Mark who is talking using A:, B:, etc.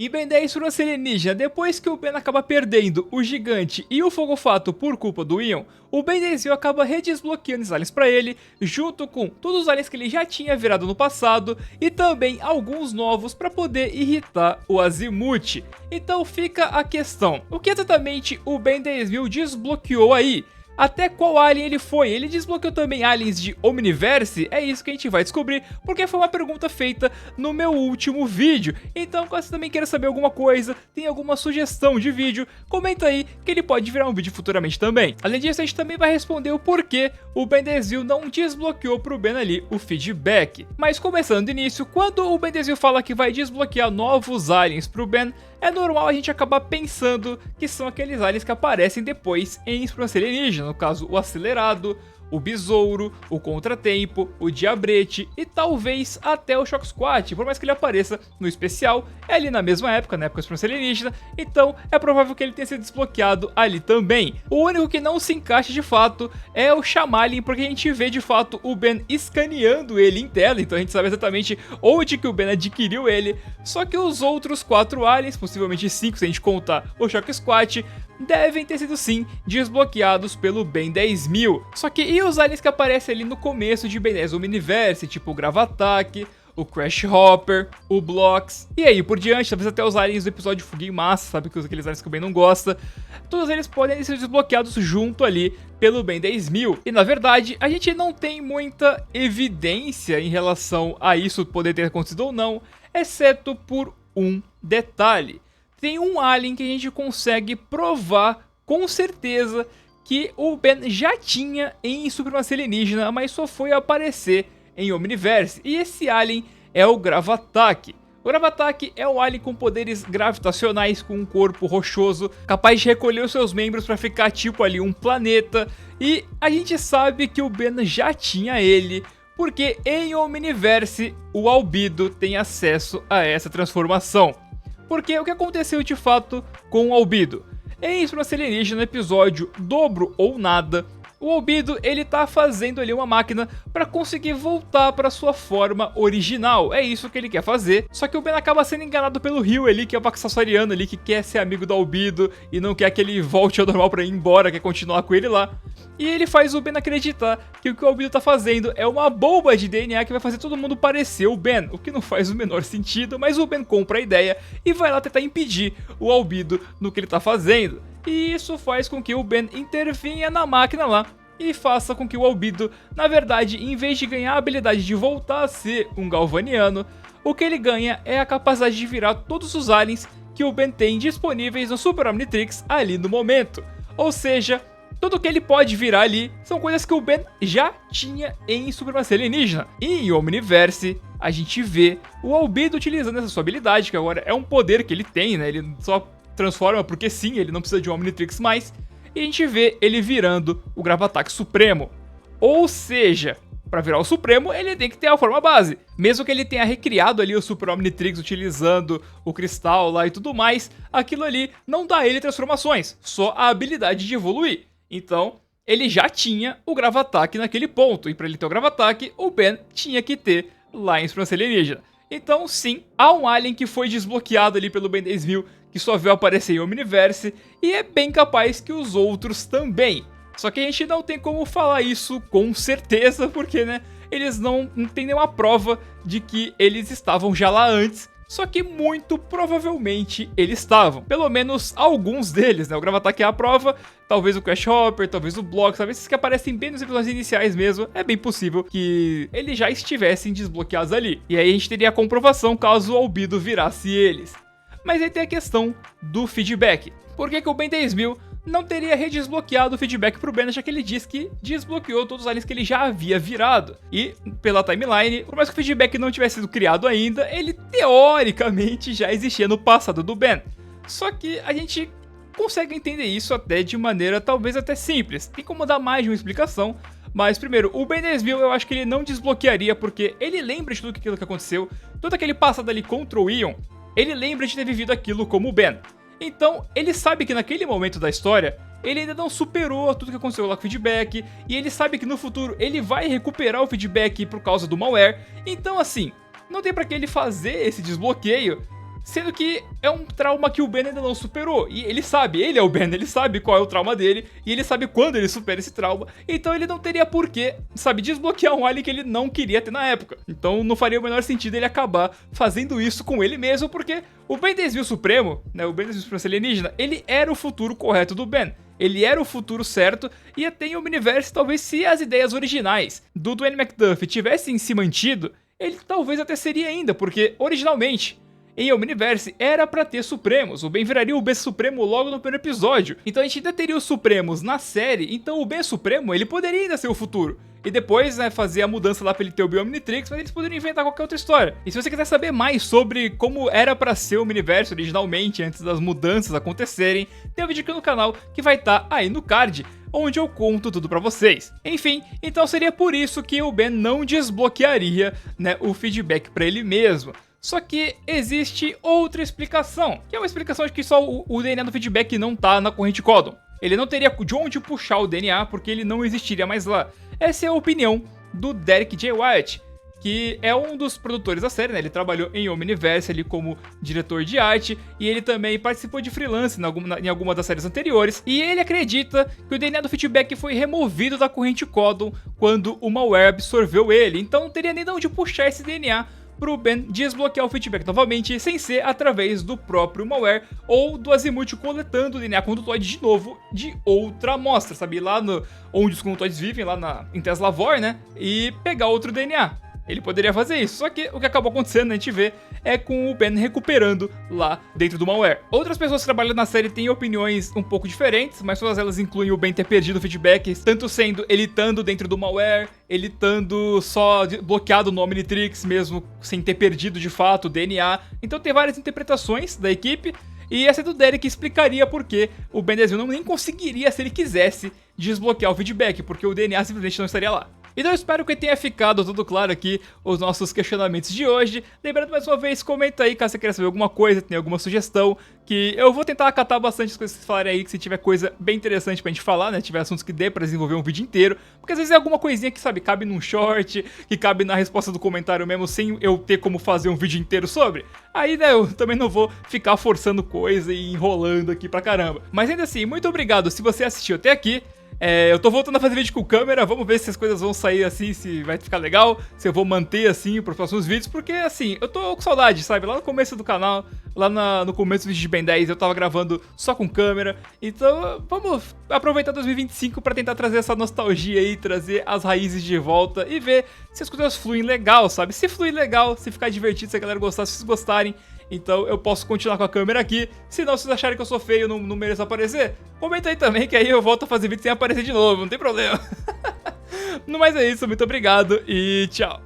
A: Em Ben 10 Segurança Alienígena, depois que o Ben acaba perdendo o Gigante e o Fogo-Fato por culpa do Ion, o Ben 10 acaba redesbloqueando os aliens pra ele, junto com todos os aliens que ele já tinha virado no passado e também alguns novos pra poder irritar o Azimuth. Então fica a questão, o que exatamente o Ben 10 desbloqueou aí? Até qual alien ele foi? Ele desbloqueou também aliens de Omniverse? É isso que a gente vai descobrir, porque foi uma pergunta feita no meu último vídeo. Então, caso você também queira saber alguma coisa, tem alguma sugestão de vídeo, comenta aí que ele pode virar um vídeo futuramente também. Além disso, a gente também vai responder o porquê o Ben 10 não desbloqueou pro Ben ali o feedback. Mas começando do início, quando o Ben 10 fala que vai desbloquear novos aliens pro Ben, é normal a gente acabar pensando que são aqueles aliens que aparecem depois em Segurança Alienígena, no caso o Acelerado, o Besouro, o Contratempo, o Diabrete e talvez até o Shock Squad, por mais que ele apareça no especial, é ali na mesma época, na época da Segurança Alienígena, então é provável que ele tenha sido desbloqueado ali também. O único que não se encaixa de fato é o Shamalin, porque a gente vê de fato o Ben escaneando ele em tela, então a gente sabe exatamente onde que o Ben adquiriu ele, só que os outros 4 aliens, possivelmente 5 se a gente contar o Shock Squad, devem ter sido sim desbloqueados pelo Ben 10.000. Só que e os aliens que aparecem ali no começo de Ben 10 Omniverse, tipo o Gravatac, o Crash Hopper, o Blocks, e aí por diante, talvez até os aliens do episódio Fuga em Massa, sabe que aqueles aliens que o Ben não gosta, todos eles podem ser desbloqueados junto ali pelo Ben 10.000. E na verdade, a gente não tem muita evidência em relação a isso poder ter acontecido ou não, exceto por um detalhe. Tem um alien que a gente consegue provar com certeza que o Ben já tinha em Supremacia Alienígena, mas só foi aparecer em Omniverse, e esse alien é o Gravatac. O Gravatac é um alien com poderes gravitacionais, com um corpo rochoso, capaz de recolher os seus membros para ficar tipo ali um planeta, e a gente sabe que o Ben já tinha ele, porque em Omniverse o Albedo tem acesso a essa transformação. Porque o que aconteceu de fato com o Albedo? Em Segurança Alienígena, no episódio Dobro ou Nada, o Albedo ele tá fazendo ali uma máquina para conseguir voltar para sua forma original. É isso que ele quer fazer. Só que o Ben acaba sendo enganado pelo Rio ali, que é o Paxassoriano ali, que quer ser amigo do Albedo e não quer que ele volte ao normal para ir embora, quer continuar com ele lá. E ele faz o Ben acreditar que o Albedo tá fazendo é uma bomba de DNA que vai fazer todo mundo parecer o Ben, o que não faz o menor sentido, mas o Ben compra a ideia e vai lá tentar impedir o Albedo no que ele tá fazendo. E isso faz com que o Ben intervinha na máquina lá e faça com que o Albedo, na verdade, em vez de ganhar a habilidade de voltar a ser um Galvaniano, o que ele ganha é a capacidade de virar todos os aliens que o Ben tem disponíveis no Super Omnitrix ali no momento. Ou seja, tudo que ele pode virar ali são coisas que o Ben já tinha em Supremacia Alienígena. E em Omniverse, a gente vê o Albedo utilizando essa sua habilidade, que agora é um poder que ele tem, né? Ele só transforma porque sim, ele não precisa de um Omnitrix mais. E a gente vê ele virando o Gravatac Supremo. Ou seja, para virar o Supremo, ele tem que ter a forma base. Mesmo que ele tenha recriado ali o Super Omnitrix utilizando o cristal lá e tudo mais, aquilo ali não dá a ele transformações, só a habilidade de evoluir. Então, ele já tinha o Gravatac naquele ponto, e para ele ter o Gravatac, o Ben tinha que ter lá em Segurança Alienígena. Então, sim, há um alien que foi desbloqueado ali pelo Ben 10.000, que só veio aparecer em Omniverse, e é bem capaz que os outros também. Só que a gente não tem como falar isso com certeza, porque, né, eles não têm nenhuma prova de que eles estavam já lá antes, só que muito provavelmente eles estavam. Pelo menos alguns deles, né? O Gravatac é a prova, talvez o Crash Hopper, talvez o Block, talvez esses que aparecem bem nos episódios iniciais mesmo. É bem possível que eles já estivessem desbloqueados ali. E aí a gente teria a comprovação caso o Albedo virasse eles. Mas aí tem a questão do feedback. Por que o Ben 10.000 não teria redesbloqueado o feedback pro Ben, já que ele diz que desbloqueou todos os aliens que ele já havia virado? E, pela timeline, por mais que o feedback não tivesse sido criado ainda, ele teoricamente já existia no passado do Ben. Só que a gente consegue entender isso até de maneira talvez até simples. Tem como dar mais de uma explicação. Mas primeiro, o Ben 10.000 eu acho que ele não desbloquearia porque ele lembra de tudo aquilo que aconteceu, todo aquele passado ali contra o Ion, ele lembra de ter vivido aquilo como o Ben. Então, ele sabe que naquele momento da história, ele ainda não superou tudo que aconteceu lá com o feedback, e ele sabe que no futuro ele vai recuperar o feedback por causa do malware. Então, assim, não tem pra que ele fazer esse desbloqueio sendo que é um trauma que o Ben ainda não superou, e ele sabe, ele é o Ben, ele sabe qual é o trauma dele, e ele sabe quando ele supera esse trauma, então ele não teria por que, sabe, desbloquear um alien que ele não queria ter na época. Então não faria o menor sentido ele acabar fazendo isso com ele mesmo, porque o Ben Desvio Supremo, né, o Ben Desvio Supremo alienígena, ele era o futuro correto do Ben. Ele era o futuro certo, e até em Omniverse, talvez se as ideias originais do Dwayne McDuffie tivessem se mantido, ele talvez até seria ainda, porque originalmente em Omniverse era pra ter Supremos, o Ben viraria o Ben Supremo logo no primeiro episódio, então a gente ainda teria os Supremos na série, então o Ben Supremo ele poderia ainda ser o futuro. E depois, né, fazer a mudança lá pra ele ter o Biomnitrix, mas eles poderiam inventar qualquer outra história. E se você quiser saber mais sobre como era pra ser o Omniverse originalmente, antes das mudanças acontecerem, tem um vídeo aqui no canal que vai estar aí no card, onde eu conto tudo pra vocês. Enfim, então seria por isso que o Ben não desbloquearia, né, o feedback pra ele mesmo. Só que existe outra explicação, que é uma explicação de que só o DNA do feedback não tá na corrente Codon. Ele não teria de onde puxar o DNA porque ele não existiria mais lá. Essa é a opinião do Derek J. White, que é um dos produtores da série, né? Ele trabalhou em Omniverse ali como diretor de arte e ele também participou de freelance em alguma das séries anteriores. E ele acredita que o DNA do feedback foi removido da corrente Codon quando o malware absorveu ele. Então não teria nem de onde puxar esse DNA pro Ben desbloquear o feedback novamente, sem ser através do próprio malware ou do Azimuth coletando o DNA condutoide de novo de outra amostra, sabe? Lá onde os condutoides vivem, lá em Teslavor, né? E pegar outro DNA. Ele poderia fazer isso, só que o que acabou acontecendo, a gente vê, é com o Ben recuperando lá dentro do malware. Outras pessoas que trabalham na série têm opiniões um pouco diferentes, mas todas elas incluem o Ben ter perdido o feedback, tanto sendo ele estando dentro do malware, ele estando só bloqueado no Omnitrix mesmo, sem ter perdido de fato o DNA. Então tem várias interpretações da equipe, e essa é do Derek explicaria por que o Ben 10 nem conseguiria, se ele quisesse, desbloquear o feedback, porque o DNA simplesmente não estaria lá. Então eu espero que tenha ficado tudo claro aqui os nossos questionamentos de hoje. Lembrando mais uma vez, comenta aí caso você queira saber alguma coisa, tem alguma sugestão, que eu vou tentar acatar bastante as coisas que vocês falarem aí, que se tiver coisa bem interessante pra gente falar, né, tiver assuntos que dê pra desenvolver um vídeo inteiro, porque às vezes é alguma coisinha que, sabe, cabe num short, que cabe na resposta do comentário mesmo, sem eu ter como fazer um vídeo inteiro sobre. Aí, né, eu também não vou ficar forçando coisa e enrolando aqui pra caramba. Mas ainda assim, muito obrigado se você assistiu até aqui. Eu tô voltando a fazer vídeo com câmera, vamos ver se as coisas vão sair assim, se vai ficar legal, se eu vou manter assim pros próximos vídeos, porque assim, eu tô com saudade, sabe, lá no começo do canal, lá no começo do vídeo de Ben 10, eu tava gravando só com câmera, então vamos aproveitar 2025 pra tentar trazer essa nostalgia aí, trazer as raízes de volta e ver se as coisas fluem legal, sabe, se fluir legal, se ficar divertido, se a galera gostar, se vocês gostarem. Então eu posso continuar com a câmera aqui. Se não, vocês acharem que eu sou feio e não mereço aparecer, comenta aí também, que aí eu volto a fazer vídeo sem aparecer de novo, não tem problema. No mais é isso, muito obrigado e tchau.